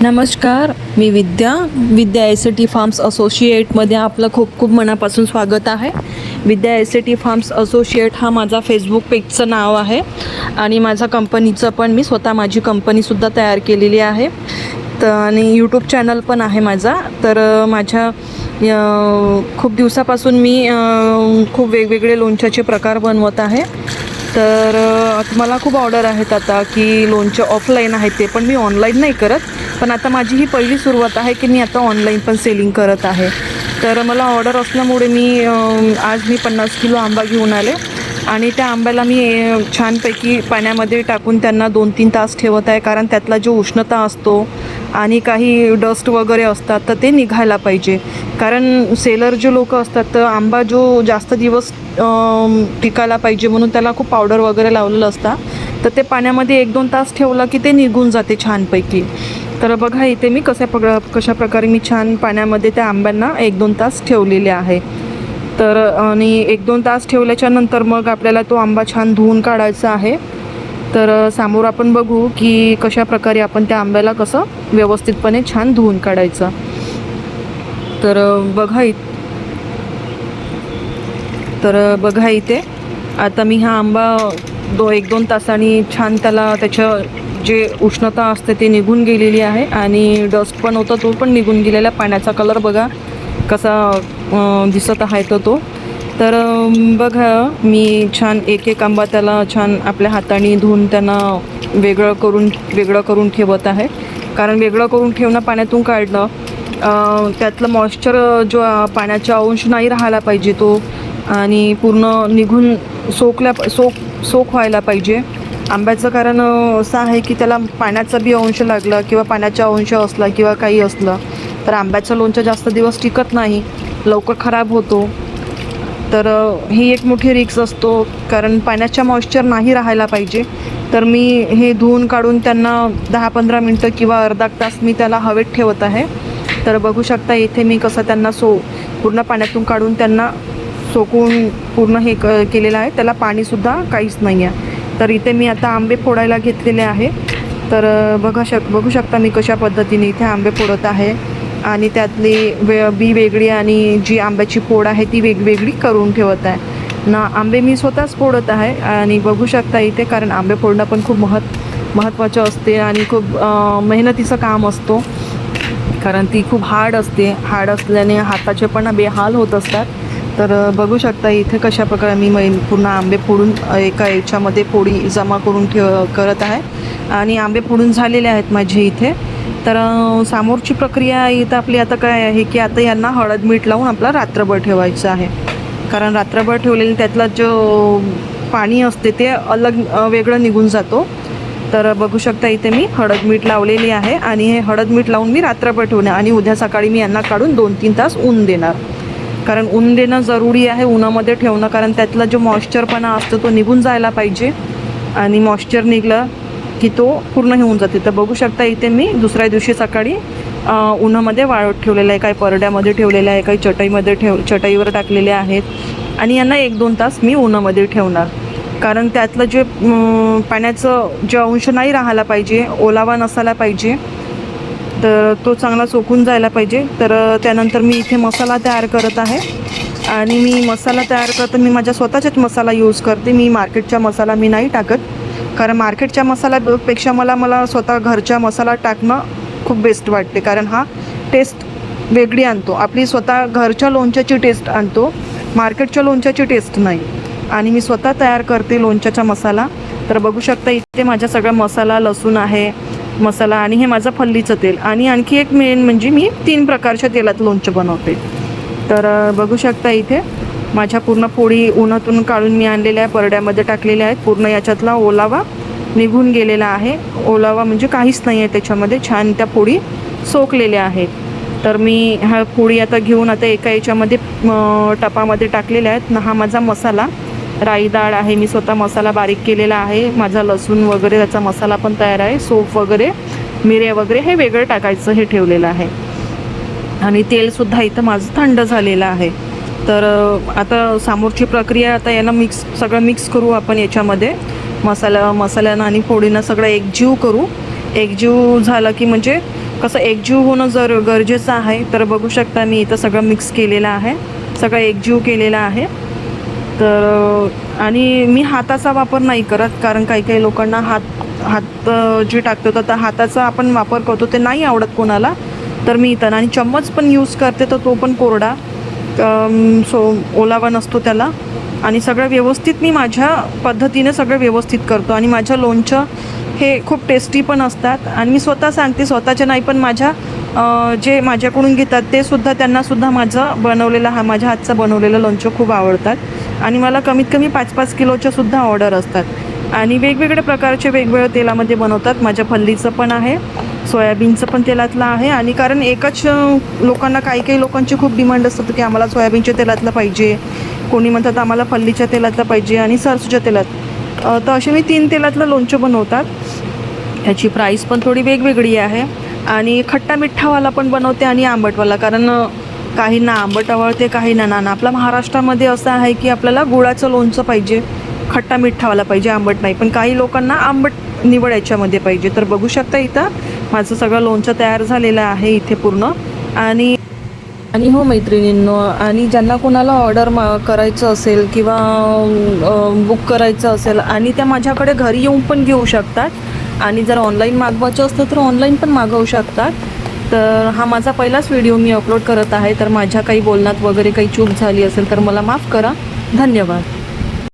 नमस्कार, मी विद्या ST. Farms असोसिएटमध्ये आपलं खूप खूप मनापासून स्वागत आहे. विद्या एस.टी. फार्म्स असोसिएट हा माझा फेसबुक पेजचं नाव आहे आणि माझा कंपनीचं पण मी स्वतः माझी कंपनीसुद्धा तयार केलेली आहे. तर आणि यूट्यूब चॅनल पण आहे माझा. तर माझ्या खूप दिवसापासून मी खूप वेगवेगळे लोणच्याचे प्रकार बनवत आहे. तर मला खूप ऑर्डर आहेत आता की लोणचे ऑफलाईन आहेत, ते पण मी ऑनलाईन नाही करत. पण आता माझी ही पहिली सुरुवात आहे की मी आता ऑनलाईन पण सेलिंग करत आहे. तर मला ऑर्डर असल्यामुळे आज मी 50 किलो आंबा घेऊन आले आणि त्या आंब्याला मी छानपैकी पाण्यामध्ये टाकून त्यांना 2-3 तास ठेवत आहे. कारण त्यातला जो उष्णता असतो आणि काही डस्ट वगैरे असतात तर ते निघायला पाहिजे. कारण सेलर जे लोक असतात तर आंबा जो जास्त दिवस टिकायला पाहिजे म्हणून त्याला खूप पावडर वगैरे लावलेलं असतं. तर ते पाण्यामध्ये 1-2 तास ठेवलं की ते निघून जाते छानपैकी. तर बघा इथे मी कशा प्रकारे मी छान पाण्यामध्ये त्या आंब्यांना 1-2 तास ठेवलेले आहे. तर आणि 1-2 तास ठेवल्याच्या नंतर मग आपल्याला तो आंबा छान धुवून काढायचा आहे. तर समोर आपण बघू की कशा प्रकारे आपण त्या आंब्याला कसं व्यवस्थितपणे छान धुवून काढायचं. तर बघा इथे आता मी हा आंबा 1-2 तासांनी छान त्याच्या जे उष्णता असते ते निघून गेलेली आहे आणि डस्ट पण होता तो पण निघून गेलेला. पाण्याचा कलर बघा कसा दिसत आहे तो. तर बघा मी छान एक आंबा त्याला छान आपल्या हाताने धुवून त्यांना वेगळं करून ठेवत आहे. कारण वेगळं करून ठेवणं, पाण्यातून काढणं, त्यातलं मॉइश्चर जो पाण्याचा अंश नाही राहायला पाहिजे तो आणि पूर्ण निघून सोक व्हायला पाहिजे आंब्याचं. कारण असं आहे की त्याला पाण्याचा बी अंश लागला किंवा पाण्याचा अंश असला किंवा काही असलं तर आंब्याचं लोणचं जास्त दिवस टिकत नाही, लवकर खराब होतो. तर ही एक मोठी रिस्क असतो. कारण पाण्याचा मॉइश्चर नाही राहायला पाहिजे. तर मी हे धुवून काढून त्यांना 10-15 मिनटं किंवा अर्धा तास मी त्याला हवेत ठेवत आहे. तर बघू शकता इथे मी कसं त्यांना पूर्ण पाण्यातून काढून त्यांना सोकून पूर्ण हे केलेलं आहे. त्याला पाणीसुद्धा काहीच नाही आहे. तर इथे मी आता आंबे फोडायला घेतलेले आहे. तर बघू शकता मी कशा पद्धतीने इथे आंबे फोडत आहे आणि त्यातली बी वेगळी आणि जी आंब्याची फोड आहे ती वेगवेगळी करून ठेवत आहे ना. आंबे मी स्वतःच फोडत आहे आणि बघू शकता इथे, कारण आंबे फोडणं पण खूप महत्त्वाचं असते आणि खूप मेहनतीचं काम असतो. कारण ती खूप हार्ड असल्याने हाताचे पण बेहाल होत असतात. तर बघू शकता इथे कशा प्रकारे मी पूर्ण आंबे फोडून एका याच्यामध्ये फोडी जमा करून करत आहे आणि आंबे फोडून झालेले आहेत माझे इथे. तर समोरची प्रक्रिया इथं आपली आता काय आहे की आता यांना हळद मीठ लावून आपला रात्रभर ठेवायचं आहे. कारण रात्रभर ठेवलेलं त्यातला जो पाणी असते ते वेगळं निघून जातो. तर बघू शकता इथे मी हळद मीठ लावलेली आहे आणि हे हळद मीठ लावून मी रात्रभर ठेवणार आणि उद्या सकाळी मी यांना काढून 2-3 तास ऊन देणार. कारण ऊन देणं जरुरी आहे, उन्हामध्ये ठेवणं. कारण त्यातला जो मॉइश्चरपणा असतो तो निघून जायला पाहिजे आणि मॉइश्चर निघलं की तो पूर्ण होऊन जाते. तर बघू शकता इथे मी दुसऱ्या दिवशी सकाळी उन्हामध्ये वाळवत ठेवलेलं आहे. काही परड्यामध्ये ठेवलेलं आहे, काही चटईवर टाकलेले आहेत आणि यांना 1-2 तास मी उन्हामध्ये ठेवणार. कारण त्यातलं जे पाण्याचं जे अंश नाही राहायला पाहिजे, ओलावा नसायला पाहिजे, तर तो चांगला सोकून जायला पाहिजे. तर त्यानंतर मी इथे मसाला तयार करत आहे आणि मी मसाला तयार करतो. मी माझ्या स्वतःचाच मसाला यूज करते. मी मार्केटचा मसाला मी नाही टाकत. कारण मार्केटच्या मसाल्यापेक्षा मला स्वतः घरचा मसाला टाकणं खूप बेस्ट वाटते. कारण हा टेस्ट वेगळी आणतो, आपली स्वतः घरच्या लोणच्याची टेस्ट आणतो, मार्केटच्या लोणच्याची टेस्ट नाही. आणि मी स्वतः तयार करते लोणच्याचा मसाला. तर बघू शकता इथे माझा सगळा मसाला, लसूण आहे मसाला आणि हे माझं फल्लीचं तेल आणि आणखी एक मेन म्हणजे मी 3 प्रकारच्या तेलात लोणचं बनवते. तर बघू शकता इथे माझ्या पूर्ण पोळी उन्हातून काढून मी आणलेल्या परड्यामध्ये टाकलेल्या आहेत. पूर्ण याच्यातला ओलावा निघून गेलेला आहे. ओलावा म्हणजे काहीच नाही आहे त्याच्यामध्ये. छान त्या पोळी सोकलेल्या आहेत. तर मी ह्या पोळी आता घेऊन आता एका याच्यामध्ये टपामध्ये टाकलेल्या आहेत. हा माझा मसाला, राई डाळ आहे, मी स्वतः मसाला बारीक केलेला आहे. माझा लसूण वगैरे त्याचा मसाला पण तयार आहे. सोप वगैरे, मिरे वगैरे हे वेगळं टाकायचं हे ठेवलेलं आहे आणि तेलसुद्धा इथं माझं थंड झालेलं आहे. तर आता समोरची प्रक्रिया, आता यांना सगळं मिक्स करू आपण याच्यामध्ये. मसाल्यानं आणि फोडीनं सगळं एकजीव करू. एकजीव झालं की म्हणजे कसं एकजीव होणं गरजेचं आहे. तर बघू शकता मी इथं सगळं मिक्स केलेलं आहे, सगळं एकजीव केलेलं आहे. तर आणि मी हाताचा वापर नाही करत, कारण काही काही लोकांना हात जे टाकतो तर हाताचा आपण वापर करतो ते नाही आवडत कोणाला. तर मी इथं आणि चम्मच पण यूज करते, तर तो पण कोरडा, ओलावा नसतो त्याला. आणि सगळं व्यवस्थित मी माझ्या पद्धतीने सगळं व्यवस्थित करतो. आणि माझं लोणचं हे खूप टेस्टी पण असतात. आणि मी स्वतः सांगते, स्वतःच्या नाही पण माझ्या जे माझ्याकडून घेतात ते सुद्धा, त्यांनासुद्धा माझं बनवलेलं माझ्या हातचं बनवलेलं लोणचं खूप आवडतात. आणि मला कमीत कमी 5-5 किलोच्या सुद्धा ऑर्डर असतात. आणि वेगवेगळ्या प्रकारचे वेगवेगळ्या तेलामध्ये बनवतात. माझ्या फल्लीचं पण आहे, सोयाबीनचं पण तेलातलं आहे. आणि कारण एकच लोकांना, काही लोकांची खूप डिमांड असतात की आम्हाला सोयाबीनच्या तेलातलं पाहिजे, कोणी म्हणतात आम्हाला फल्लीच्या तेलातलं पाहिजे आणि सरसूच्या तेलात. तर असे मी 3 तेलातलं लोणचं बनवतात. ह्याची प्राईस पण थोडी वेगवेगळी आहे. आणि खट्टा मिठावाला पण बनवते आणि आंबटवाला, कारण काहींना आंबट आवडते, काहींना ना. आपल्या महाराष्ट्रामध्ये असं आहे की आपल्याला गुळाचं लोणचं पाहिजे, खट्टा मिठावाला पाहिजे, आंबट नाही. पण काही लोकांना आंबट निवड याच्यामध्ये पाहिजे. तर बघू शकता इथं माझं सगळं लोणचं तयार झालेलं आहे इथे पूर्ण. आणि हो मैत्रिणींनो, आणि ज्यांना कोणाला ऑर्डर करायचं असेल किंवा बुक करायचं असेल, आणि त्या माझ्याकडे घरी येऊन पण घेऊ शकतात. आणि जर ऑनलाईन मागवायचं असतं तर ऑनलाईन पण मागवू शकतात. तर हा माझा पहिलाच व्हिडिओ मी अपलोड करत आहे. तर माझ्या काही बोलण्यात वगैरे काही चूक झाली असेल तर मला माफ करा. धन्यवाद.